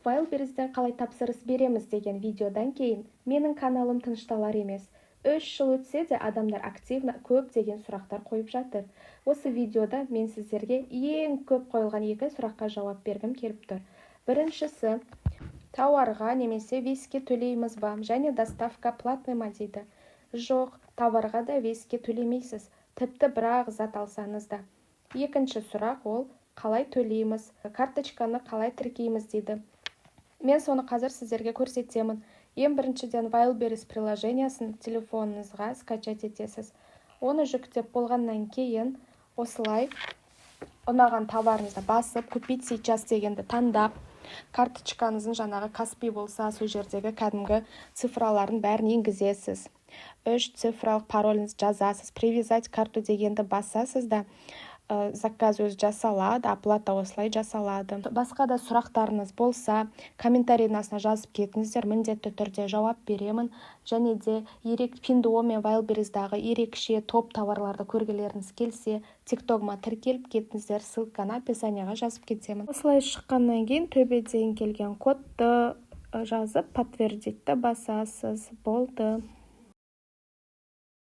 Wildberries'тен қалай тапсырыс береміз деген видеодан кейін менің каналым тынышталар емес. 3 жыл өтсе де адамдар активно көп деген сұрақтар қойып жатыр. Осы видеода мен сіздерге ең көп қойылған 2 сұраққа жауап бергім келіп тұр. Біріншісі, тауарға немесе виске төлейміз ба, және доставка платный ма дейді. Жоқ, тауарға да виске төлемейсіз, тіпті бір-ақ зат алсаңыз да. Екінші сұрақ ол, қалай төлейміз, карточканы қалай тіркейміз дейді. Мен соны қазір сіздерге көрсетемін. Ең біріншіден Wildberries приложениясын телефоныңызға скачать етесіз. Оны жүктеп болғаннан кейін осылай ұнаған товарыңызды басып, купить сейчас дегенді таңдап, карточкаңыздың жаңағы Каспи болса, сол жердегі кәдімгі цифраларын бәрін енгізесіз. 3 цифралық пароліңізді жазасыз, привязать карту дегенді басасыз да, заказ өзі жасалады, оплата осылай жасалады. Басқа да сұрақтарыңыз болса, комментарийдің астына жазып кетіңіздер, міндетті түрде жауап беремін. Және де Pinduo мен Wildberries'дағы ерекше топ товарларды көргілеріңіз келсе, TikTok'ыма тіркеліп кетіңіздер, ссылканы описанияға жазып кетемін. Осылай шыққаннан кейін төбеден келген кодты жазып, подтвердитті басасыз. Болды.